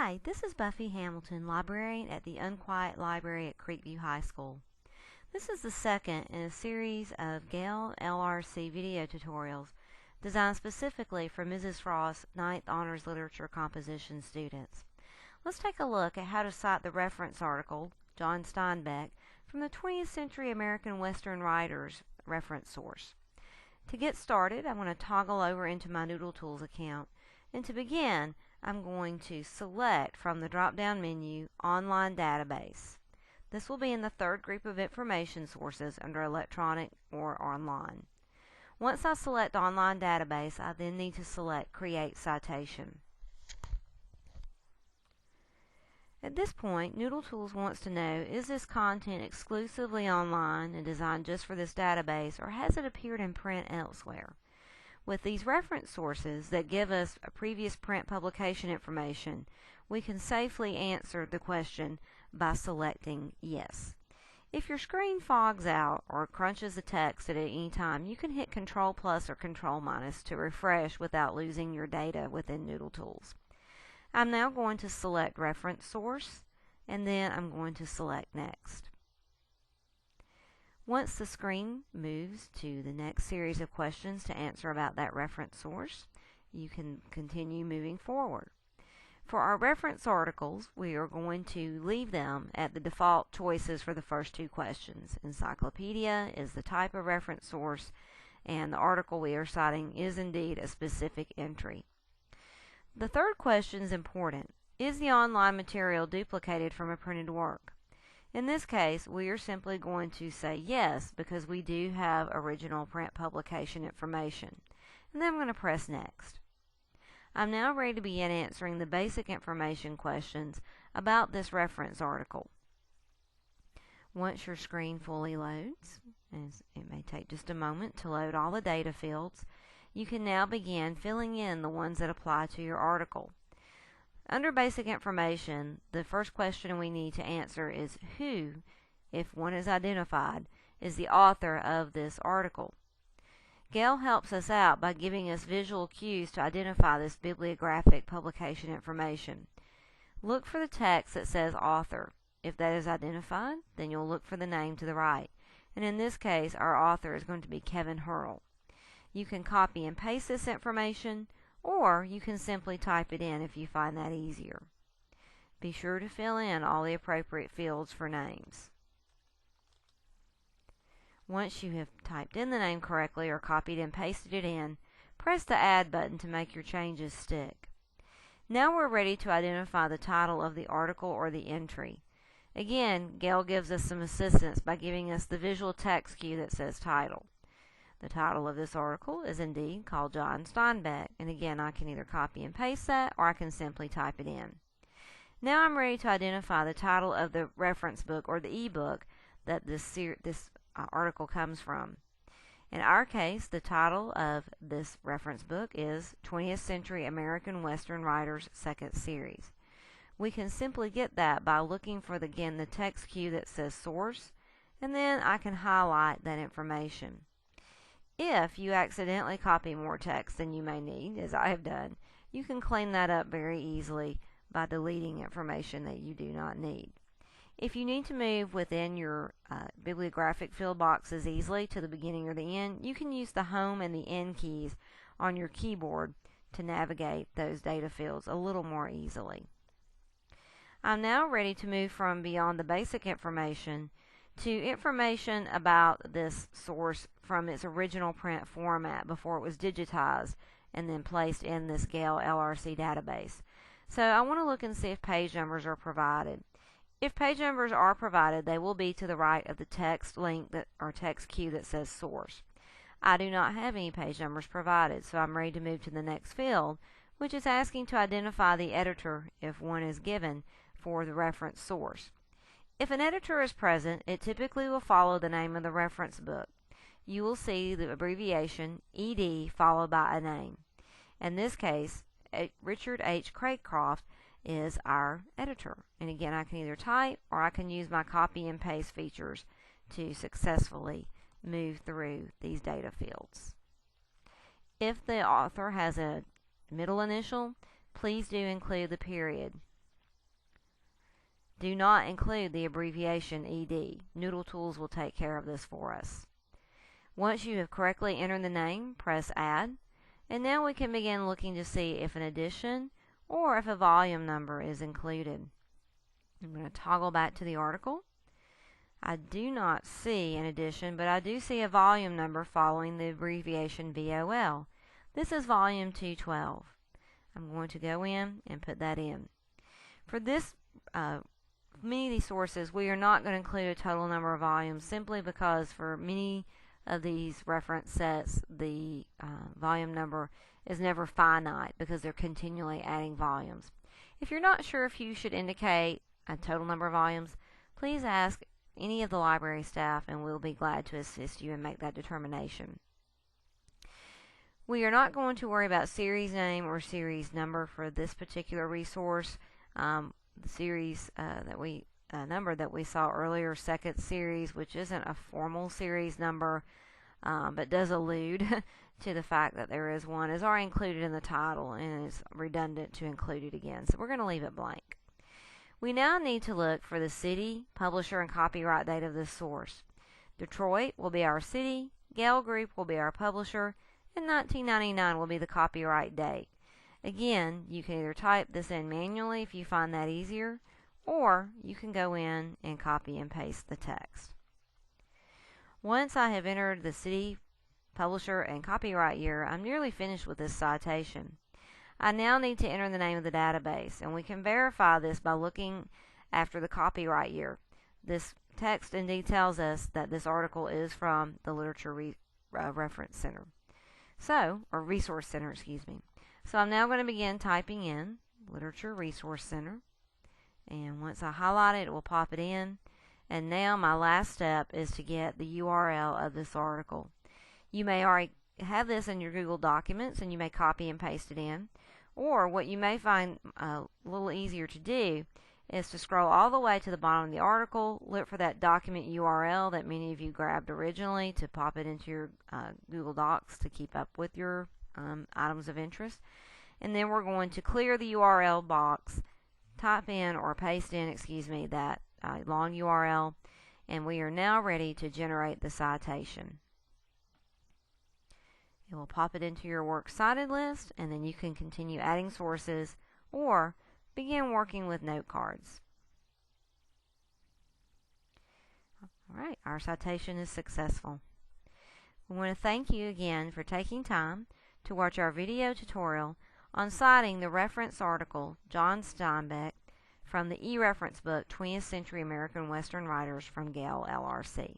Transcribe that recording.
Hi, this is Buffy Hamilton, librarian at the Unquiet Library at Creekview High School. This is the second in a series of Gale LRC video tutorials designed specifically for Mrs. Frost's 9th Honors Literature Composition students. Let's take a look at how to cite the reference article, John Steinbeck, from the 20th Century American Western Writers reference source. To get started, I'm going to toggle over into my NoodleTools account, and to begin, I'm going to select from the drop-down menu Online Database. This will be in the third group of information sources under Electronic or Online. Once I select Online Database, I then need to select Create Citation. At this point, NoodleTools wants to know, is this content exclusively online and designed just for this database, or has it appeared in print elsewhere? With these reference sources that give us a previous print publication information, we can safely answer the question by selecting Yes. If your screen fogs out or crunches the text at any time, you can hit Control plus or Control minus to refresh without losing your data within NoodleTools. I'm now going to select Reference Source, and then I'm going to select Next. Once the screen moves to the next series of questions to answer about that reference source, you can continue moving forward. For our reference articles, we are going to leave them at the default choices for the first two questions. Encyclopedia is the type of reference source, and the article we are citing is indeed a specific entry. The third question is important. Is the online material duplicated from a printed work? In this case, we are simply going to say yes because we do have original print publication information. And then I'm going to press Next. I'm now ready to begin answering the basic information questions about this reference article. Once your screen fully loads, and it may take just a moment to load all the data fields, you can now begin filling in the ones that apply to your article. Under basic information, the first question we need to answer is who, if one is identified, is the author of this article. Gale helps us out by giving us visual cues to identify this bibliographic publication information. Look for the text that says author. If that is identified, then you'll look for the name to the right. And in this case, our author is going to be Kevin Hearle. You can copy and paste this information, or you can simply type it in if you find that easier. Be sure to fill in all the appropriate fields for names. Once you have typed in the name correctly or copied and pasted it in, press the Add button to make your changes stick. Now we're ready to identify the title of the article or the entry. Again, Gale gives us some assistance by giving us the visual text cue that says Title. The title of this article is indeed called John Steinbeck, and again I can either copy and paste that or I can simply type it in. Now I'm ready to identify the title of the reference book or the ebook that this article comes from. In our case, the title of this reference book is 20th Century American Western Writers 2nd Series. We can simply get that by looking for the text cue that says Source, and then I can highlight that information. If you accidentally copy more text than you may need, as I have done, you can clean that up very easily by deleting information that you do not need. If you need to move within your bibliographic field boxes easily to the beginning or the end, you can use the Home and the End keys on your keyboard to navigate those data fields a little more easily. I'm now ready to move from beyond the basic information to information about this source from its original print format before it was digitized and then placed in this Gale LRC database. So I want to look and see if page numbers are provided. If page numbers are provided, they will be to the right of the text link or text cue that says Source. I do not have any page numbers provided, so I'm ready to move to the next field, which is asking to identify the editor if one is given for the reference source. If an editor is present, it typically will follow the name of the reference book. You will see the abbreviation ED followed by a name. In this case, Richard H. Cracroft is our editor. And again, I can either type or I can use my copy and paste features to successfully move through these data fields. If the author has a middle initial, please do include the period do not include the abbreviation ED. NoodleTools will take care of this for us. Once you have correctly entered the name, press Add, and now we can begin looking to see if an addition or if a volume number is included. I'm going to toggle back to the article. I do not see an addition, but I do see a volume number following the abbreviation VOL. This is volume 212. I'm going to go in and put that in. For this many of these sources, we are not going to include a total number of volumes simply because for many of these reference sets, the volume number is never finite because they're continually adding volumes. If you're not sure if you should indicate a total number of volumes, please ask any of the library staff and we'll be glad to assist you and make that determination. We are not going to worry about series name or series number for this particular resource. The series number that we saw earlier, second series, which isn't a formal series number, but does allude to the fact that there is one, is already included in the title and is redundant to include it again. So we're going to leave it blank. We now need to look for the city, publisher, and copyright date of this source. Detroit will be our city, Gale Group will be our publisher, and 1999 will be the copyright date. Again, you can either type this in manually if you find that easier, or you can go in and copy and paste the text. Once I have entered the city, publisher, and copyright year, I'm nearly finished with this citation. I now need to enter the name of the database, and we can verify this by looking after the copyright year. This text indeed tells us that this article is from the Literature Reference Center. Or Resource Center, excuse me. So I'm now going to begin typing in Literature Resource Center. And once I highlight it, it will pop it in. And now my last step is to get the URL of this article. You may already have this in your Google Documents and you may copy and paste it in. Or what you may find a little easier to do is to scroll all the way to the bottom of the article, look for that document URL that many of you grabbed originally to pop it into your Google Docs to keep up with your items of interest. And then we're going to clear the URL box, type in or paste in, that long URL, and we are now ready to generate the citation. It will pop it into your Works Cited list, and then you can continue adding sources or begin working with note cards. Alright, our citation is successful. We want to thank you again for taking time to watch our video tutorial on citing the reference article John Steinbeck from the e-reference book 20th Century American Western Writers from Gale, LRC.